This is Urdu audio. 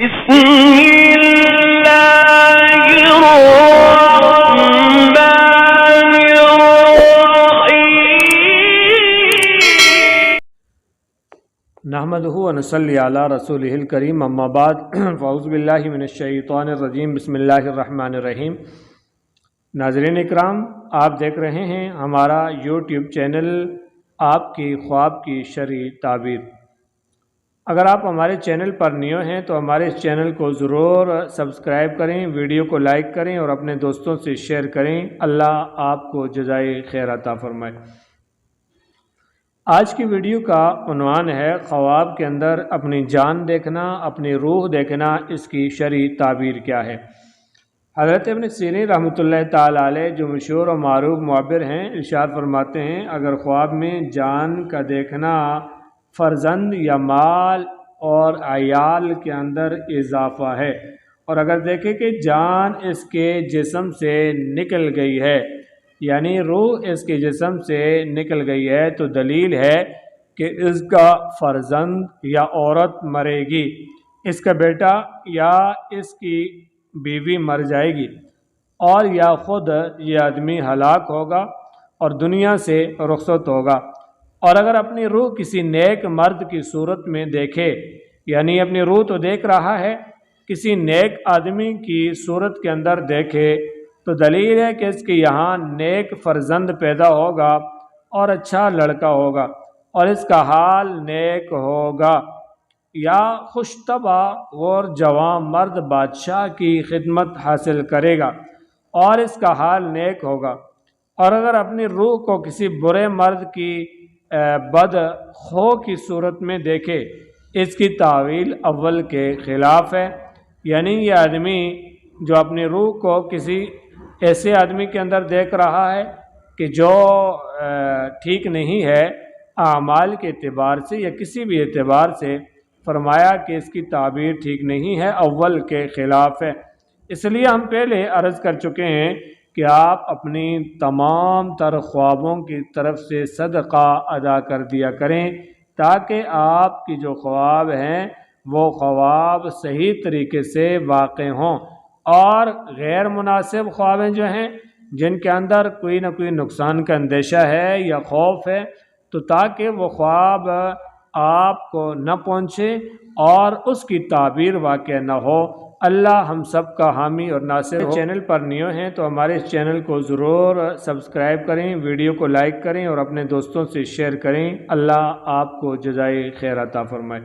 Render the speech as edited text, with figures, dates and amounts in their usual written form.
بسم اللہ الرحمن الرحیم نحمدہ ونصلی علی رسولہ الکریم اما بعد فاعوذ باللہ من الشیطان الرجیم بسم اللہ الرحمن الرحیم۔ ناظرین اکرام، آپ دیکھ رہے ہیں ہمارا یوٹیوب چینل آپ کی خواب کی شرعی تعبیر۔ اگر آپ ہمارے چینل پر نیو ہیں تو ہمارے اس چینل کو ضرور سبسکرائب کریں، ویڈیو کو لائک کریں اور اپنے دوستوں سے شیئر کریں۔ اللہ آپ کو جزائے خیر عطا فرمائے۔ آج کی ویڈیو کا عنوان ہے خواب کے اندر اپنی جان دیکھنا، اپنی روح دیکھنا، اس کی شرعی تعبیر کیا ہے۔ حضرت ابن سیرین رحمۃ اللہ تعالیٰ علیہ جو مشہور و معروف معبر ہیں، ارشاد فرماتے ہیں اگر خواب میں جان کا دیکھنا فرزند یا مال اور عیال کے اندر اضافہ ہے، اور اگر دیکھے کہ جان اس کے جسم سے نکل گئی ہے، یعنی روح اس کے جسم سے نکل گئی ہے، تو دلیل ہے کہ اس کا فرزند یا عورت مرے گی، اس کا بیٹا یا اس کی بیوی مر جائے گی، اور یا خود یہ آدمی ہلاک ہوگا اور دنیا سے رخصت ہوگا۔ اور اگر اپنی روح کسی نیک مرد کی صورت میں دیکھے، یعنی اپنی روح تو دیکھ رہا ہے، کسی نیک آدمی کی صورت کے اندر دیکھے، تو دلیل ہے کہ اس کے یہاں نیک فرزند پیدا ہوگا اور اچھا لڑکا ہوگا اور اس کا حال نیک ہوگا، یا خوش طبع اور جوان مرد بادشاہ کی خدمت حاصل کرے گا اور اس کا حال نیک ہوگا۔ اور اگر اپنی روح کو کسی برے مرد کی بد خو کی صورت میں دیکھے، اس کی تعویل اول کے خلاف ہے، یعنی یہ آدمی جو اپنی روح کو کسی ایسے آدمی کے اندر دیکھ رہا ہے کہ جو ٹھیک نہیں ہے اعمال کے اعتبار سے یا کسی بھی اعتبار سے، فرمایا کہ اس کی تعبیر ٹھیک نہیں ہے، اول کے خلاف ہے۔ اس لیے ہم پہلے عرض کر چکے ہیں کہ آپ اپنی تمام تر خوابوں کی طرف سے صدقہ ادا کر دیا کریں، تاکہ آپ کی جو خواب ہیں وہ خواب صحیح طریقے سے واقع ہوں، اور غیر مناسب خوابیں جو ہیں جن کے اندر کوئی نہ کوئی نقصان کا اندیشہ ہے یا خوف ہے، تو تاکہ وہ خواب آپ کو نہ پہنچے اور اس کی تعبیر واقع نہ ہو۔ اللہ ہم سب کا حامی اور ناصر ہو۔ چینل پر نیو ہیں تو ہمارے اس چینل کو ضرور سبسکرائب کریں، ویڈیو کو لائک کریں اور اپنے دوستوں سے شیئر کریں۔ اللہ آپ کو جزائے خیر عطا فرمائے۔